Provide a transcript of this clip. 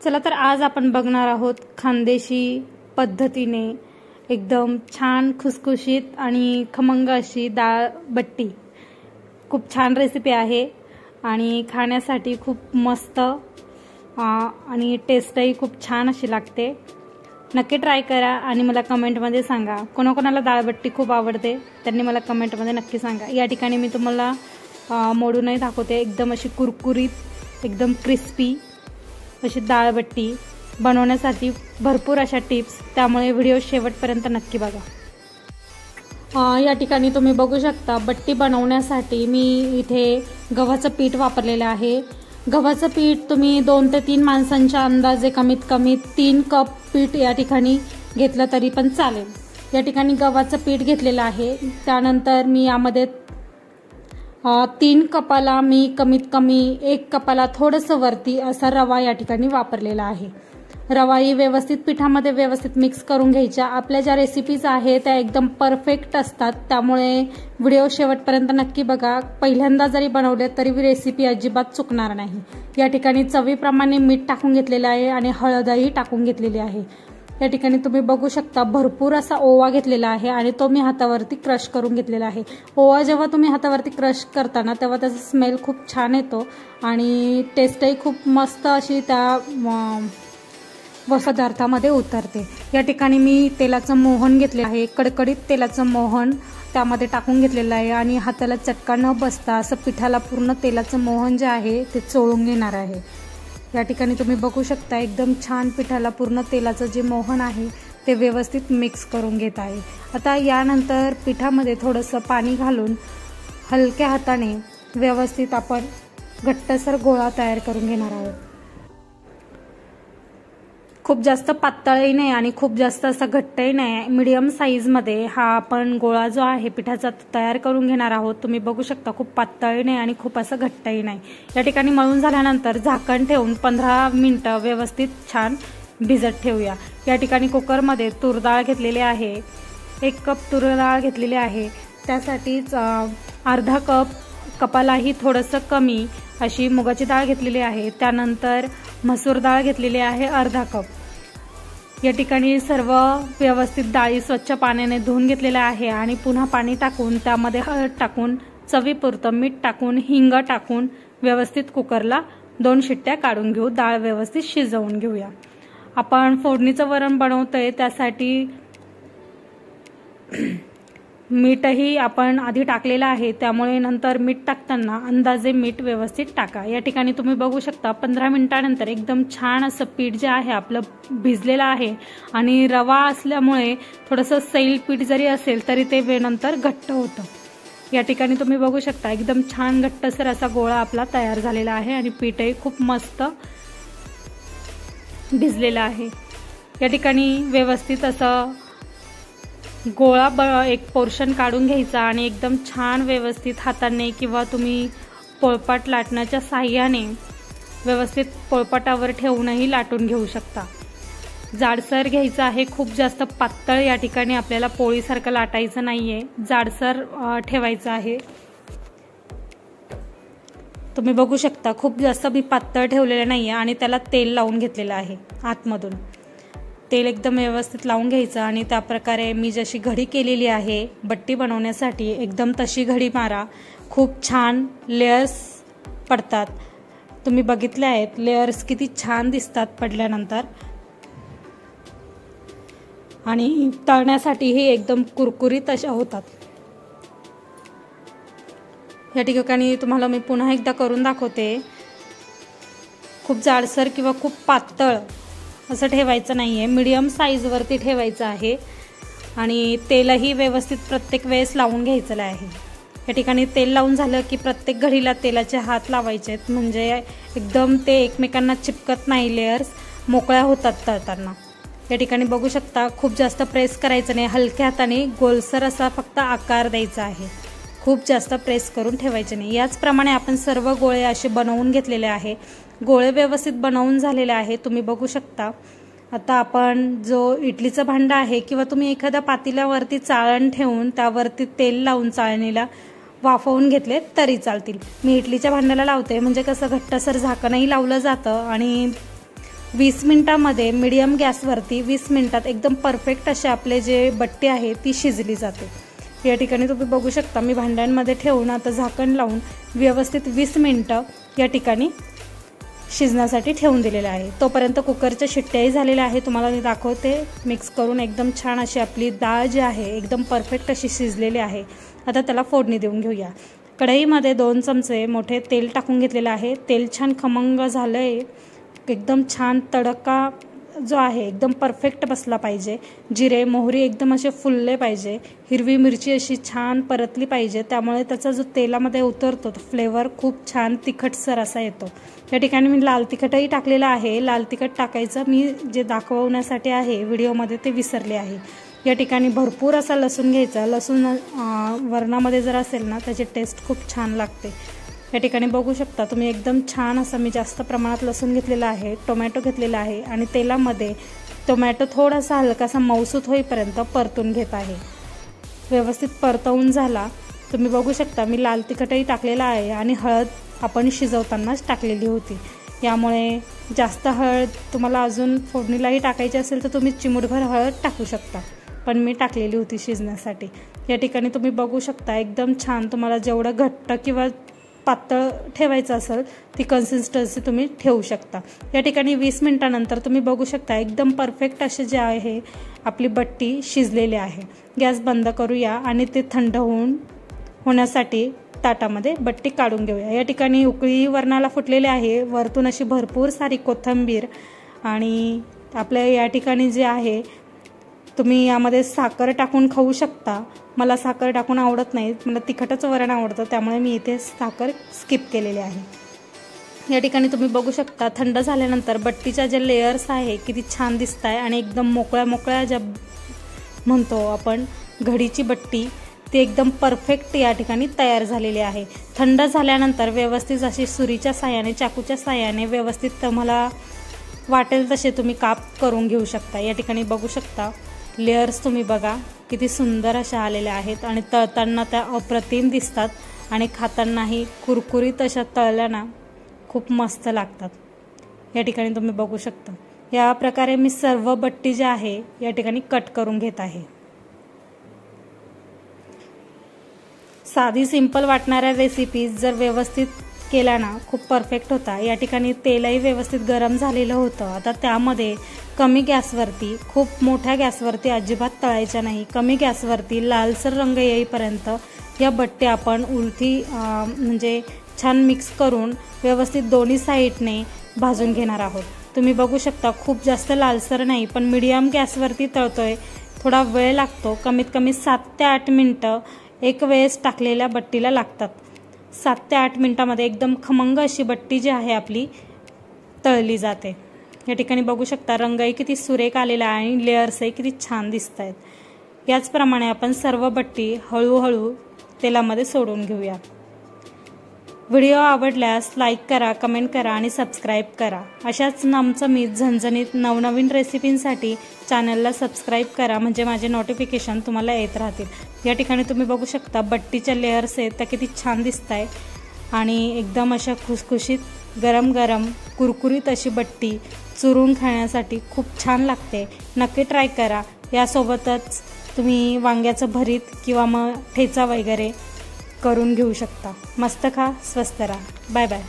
चला तर आज आपण बघणार आहोत खानदेशी पद्धतीने एकदम छान खुसखुशीत आणि खमंग अशी डाळ बट्टी। खूप छान रेसिपी आहे आणि खाण्यासाठी खूप मस्त आणि टेस्टही खूप छान अशी लागते। नक्की ट्राय करा आणि मला कमेंटमध्ये सांगा। कोणाकोणाला डाळ बट्टी खूप आवडते त्यांनी मला कमेंटमध्ये नक्की सांगा। या ठिकाणी मी तुम्हाला मोडूनही दाखवते, एकदम अशी कुरकुरीत एकदम क्रिस्पी अशी डाळ बट्टी बनवण्यासाठी भरपूर अशा टिप्स, त्यामुळे व्हिडिओ शेवटपर्यंत नक्की बघा। या ठिकाणी तुम्ही बघू शकता बट्टी बनवण्यासाठी मी इथे गव्हाचं पीठ वापरलेलं आहे। गव्हाचं पीठ तुम्ही 2 ते 3 माणसांच्या अंदाजे कमीत कमी 3 कप पीठ या ठिकाणी घेतलं तरी पण चालेल। या ठिकाणी गव्हाचं पीठ घेतलेलं आहे। त्यानंतर मी यामध्ये 3 कपाला मी कमीत कमी 1 कपाला थोडंसं वरती असा रवा या ठिकाणी वापरलेला आहे। रवाही व्यवस्थित पिठामध्ये व्यवस्थित मिक्स करून घ्यायच्या। आपल्या ज्या रेसिपीज आहेत त्या एकदम परफेक्ट असतात, त्यामुळे व्हिडिओ शेवटपर्यंत नक्की बघा। पहिल्यांदा जरी बनवले तरी रेसिपी अजिबात चुकणार नाही। या ठिकाणी चवीप्रमाणे मीठ टाकून घेतलेले आहे आणि हळदही टाकून घेतलेली आहे। या ठिकाणी तुम्ही बघू शकता भरपूर असा ओवा घेतलेला आहे आणि तो मी हातावरती क्रश करून घेतलेला आहे। ओवा जेव्हा तुम्ही हातावरती क्रश करताना तेव्हा त्याचा स्मेल खूप छान येतो आणि टेस्टही खूप मस्त अशी त्या पदार्थामध्ये उतरते। या ठिकाणी मी तेलाचं मोहन घेतले आहे, कडकडीत तेलाचं मोहन त्यामध्ये टाकून घेतलेलं आहे आणि हाताला चटका न बसता असं पिठाला पूर्ण तेलाचं मोहन जे आहे ते चोळून घेणार आहे। या ठिकाणी तुम्ही बघू शकता एकदम छान पिठाला पूर्ण तेलाचं जे मोहन आहे ते व्यवस्थित मिक्स करून घेत आहे। आता यानंतर पिठामध्ये थोडंसं पाणी घालून हलक्या हाताने व्यवस्थित आपण घट्टसर गोळा तयार करून घेणार आहोत। खूप जास्त पातळही नाही आणि खूप जास्त असा घट्टही नाही, मीडियम साईजमध्ये हा आपण गोळा जो आहे पिठाचा तयार करून घेणार आहोत। तुम्ही बघू शकता खूप पातळही नाही आणि खूप असं घट्टही नाही। या ठिकाणी मळून झाल्यानंतर झाकण ठेवून 15 मिनिटं व्यवस्थित छान भिजत ठेवूया। या ठिकाणी कुकरमध्ये तूर डाळ घेतलेली आहे, 1 कप तूर डाळ घेतलेली आहे। त्यासाठीच अर्धा कपालाही थोडंसं कमी अशी मुगाची डाळ घेतलेली आहे। त्यानंतर मसूर डाळ घेतलेली आहे अर्धा कप। या ठिकाणी सर्व व्यवस्थित डाळी स्वच्छ पाण्याने धुवून घेतलेल्या आहे आणि पुन्हा पाणी टाकून त्यामध्ये हळद टाकून चवीपुरतं मीठ टाकून हिंग टाकून व्यवस्थित कुकरला 2 शिट्ट्या काढून घेऊ। डाळ व्यवस्थित शिजवून घेऊया। आपण फोडणीचं वरण बनवतोय त्यासाठी मीठही आपण आधी टाकलेलं आहे, त्यामुळे नंतर मीठ टाकताना अंदाजे मीठ व्यवस्थित टाका। या ठिकाणी तुम्ही बघू शकता 15 मिनिटांनंतर एकदम छान असं पीठ जे आहे आपलं भिजलेलं आहे आणि रवा असल्यामुळे थोडंसं सैल पीठ जरी असेल तरी ते नंतर घट्ट होतं। या ठिकाणी तुम्ही बघू शकता एकदम छान घट्टसर असा गोळा आपला तयार झालेला आहे आणि पीठही खूप मस्त भिजलेलं आहे। या ठिकाणी व्यवस्थित असं गोळा एक पोर्शन काढून घ्यायचा आणि एकदम छान व्यवस्थित हाताने किंवा तुम्ही पोळपाट लाटण्याच्या साहाय्याने व्यवस्थित पोळपाटावर ठेवूनही लाटून घेऊ शकता। जाडसर घ्यायचं आहे, खूप जास्त पातळ या ठिकाणी आपल्याला पोळीसारखं लाटायचं नाहीये, जाडसर ठेवायचं आहे। तुम्ही बघू शकता खूप जास्त मी पातळ ठेवलेलं नाहीये आणि त्याला तेल लावून घेतलेलं आहे। आतमधून तेल एकदम व्यवस्थित लावून घ्यायचं आणि त्या प्रकारे मी जशी घडी केलेली आहे बट्टी बनवण्यासाठी एकदम तशी घडी मारा। खूप छान लेयर्स पडतात, तुम्ही बघितले आहेत लेयर्स किती छान दिसतात पडल्यानंतर आणि तळण्यासाठीही एकदम कुरकुरीत अशा होतात। या ठिकाणी तुम्हाला मी पुन्हा एकदा करून दाखवते। खूप जाडसर किंवा खूप पातळ असं ठेवायचं नाहीये, मीडियम साईजवरती ठेवायचं आहे आणि तेलही व्यवस्थित प्रत्येक वेळेस लावून घ्यायचं आहे। या ठिकाणी तेल लावून झालं की प्रत्येक घडीला तेलाचे हात लावायचे आहेत, म्हणजे एकदम ते एकमेकांना चिपकत नाही, लेयर्स मोकळ्या होतात तळताना। या ठिकाणी बघू शकता खूप जास्त प्रेस करायचं नाही, हलक्या हाताने गोलसर असा फक्त आकार द्यायचा आहे, खूप जास्त प्रेस करून ठेवायचे नाही। याचप्रमाणे आपण सर्व गोळे असे बनवून घेतलेले आहे। गोळे व्यवस्थित बनवून झालेले आहे, तुम्ही बघू शकता। आता आपण जो इडलीचं भांडं आहे किंवा तुम्ही एखाद्या पातेल्यावरती चाळण ठेवून त्यावरती तेल लावून चाळणीला वाफवून घेतले तरी चालतील। मी इडलीच्या भांड्याला लावते, म्हणजे कसं घट्टसर झाकणही लावलं जातं आणि 20 मिनिटांमध्ये मीडियम गॅसवरती 20 मिनिटात एकदम परफेक्ट असे आपले जे बट्टी आहे ती शिजली जाते। या ठिकाणी तुम्ही बघू शकता मी भांड्यांमध्ये ठेवून आता झाकण लावून व्यवस्थित 20 मिनिटं या ठिकाणी शिजण्यासाठी ठेवून दिलेलं आहे। तोपर्यंत कुकरच्या शिट्ट्याही झालेल्या आहे, तुम्हाला मी दाखवते। मिक्स करून एकदम छान अशी आपली डाळ जी आहे एकदम परफेक्ट अशी शिजलेली आहे। आता त्याला फोडणी देऊन घेऊया। कढईमध्ये 2 चमचे मोठे तेल टाकून घेतलेलं आहे। तेल छान खमंग झालंय, एकदम छान तडका जो आहे एकदम परफेक्ट बसला पाहिजे। जिरे मोहरी एकदम असे फुलले पाहिजे, हिरवी मिरची अशी छान परतली पाहिजे, त्यामुळे त्याचा जो तेलामध्ये उतरतो तो फ्लेवर खूप छान तिखटसर असा येतो। या ठिकाणी मी लाल तिखटही टाकलेलं आहे। लाल तिखट टाकायचं मी जे दाखवण्यासाठी आहे व्हिडिओमध्ये ते विसरले आहे। या ठिकाणी भरपूर असा लसूण घ्यायचा, लसूण वरणामध्ये जर असेल ना त्याची टेस्ट खूप छान लागते। या ठिकाणी बघू शकता तुम्ही एकदम छान असं मी जास्त प्रमाणात लसूण घेतलेला आहे, टोमॅटो घेतलेला आहे आणि तेलामध्ये टोमॅटो थोडासा हलकासा मऊसूत होईपर्यंत परतून घेत आहे। व्यवस्थित परतवून झाला, तुम्ही बघू शकता मी लाल तिखटही टाकलेला आहे आणि हळद आपण शिजवतानाच टाकलेली होती। यामुळे जास्त हळद तुम्हाला अजून फोडणीलाही टाकायची असेल तर तुम्ही चिमूटभर हळद टाकू शकता, पण मी टाकलेली होती शिजण्यासाठी। या ठिकाणी तुम्ही बघू शकता एकदम छान, तुम्हाला जेवढं घट्ट किंवा पातळ ठेवायचं असेल ती कन्सिस्टन्सी तुम्ही ठेवू शकता। या ठिकाणी 20 मिनिटानंतर तुम्ही बघू शकता एकदम परफेक्ट असे जे आहे आपली बट्टी शिजलेली आहे। गॅस बंद करूया आणि ते थंड होण्यासाठी ताटामध्ये बट्टी काढून घेऊया। या ठिकाणी उकळी वरणाला फुटलेली आहे, वरतून अशी भरपूर सारी कोथिंबीर आणि आपल्या या ठिकाणी जे आहे तुम्ही यामध्ये साखर टाकून खाऊ शकता। मला साखर टाकून आवडत नाही, मला तिखटच वरण आवडतं, त्यामुळे मी इथे साखर स्किप केलेली आहे। या ठिकाणी तुम्ही बघू शकता थंड झाल्यानंतर बट्टीच्या जे लेयर्स आहे किती छान दिसत आहे आणि एकदम मोकळ्या मोकळ्या ज्या म्हणतो आपण घडीची बट्टी ती एकदम परफेक्ट या ठिकाणी तयार झालेली आहे। थंड झाल्यानंतर व्यवस्थित अशी सुरीच्या साहाय्याने चाकूच्या साहाय्याने व्यवस्थित तुम्हाला वाटेल तसे तुम्ही काप करून घेऊ शकता। या ठिकाणी बघू शकता लेयर्स तुम्ही बघा किती सुंदर अशा आलेल्या आहेत आणि तळताना त्या अप्रतिम दिसतात आणि खातानाही कुरकुरीत अशा तळल्या ना खूप मस्त लागतात। या ठिकाणी तुम्ही बघू शकता या प्रकारे मी सर्व बट्टी जे आहे या ठिकाणी कट करून घेत आहे। साधी सिंपल वाटणाऱ्या रेसिपीज जर व्यवस्थित केला ना खूप परफेक्ट होता। या ठिकाणी तेलही व्यवस्थित गरम झालेलं होतं। आता त्यामध्ये कमी गॅसवरती, खूप मोठ्या गॅसवरती अजिबात तळायच्या नाही, कमी गॅसवरती लालसर रंग येईपर्यंत या बट्ट्या आपण उलटी म्हणजे छान मिक्स करून व्यवस्थित दोन्ही साईडने भाजून घेणार आहोत। तुम्ही बघू शकता खूप जास्त लालसर नाही, पण मीडियम गॅसवरती तळतोय, थोडा वेळ लागतो। कमीत कमी 7 ते 8 मिनिटं एक वेळेस टाकलेल्या बट्टीला लागतात। 7 ते 8 मिनिटांमध्ये एकदम खमंग अशी बट्टी जी आहे आपली तळली जाते। या ठिकाणी बघू शकता रंगही किती सुरेख आलेला आहे आणि लेयर्सही किती छान दिसत आहेत। याचप्रमाणे आपण सर्व बट्टी हळूहळू तेलामध्ये सोडून घेऊया। व्हिडिओ आवडल्यास लाईक करा, कमेंट करा आणि सबस्क्राईब करा। अशाच चमचमीत झणझणीत नवनवीन रेसिपींसाठी चॅनलला सबस्क्राईब करा, म्हणजे माझे नोटिफिकेशन तुम्हाला येत राहतील। या ठिकाणी तुम्ही बघू शकता बट्टीच्या लेयर्स आहेत त्या किती छान दिसत आहे आणि एकदम अशा खुसखुशीत गरम गरम कुरकुरीत अशी बट्टी चुरून खाण्यासाठी खूप छान लागते। नक्की ट्राय करा। यासोबतच तुम्ही वांग्याचं भरीत किंवा मग ठेचा वगैरे करून घेऊ शकता। मस्त खा, स्वस्त राहा। Bye bye.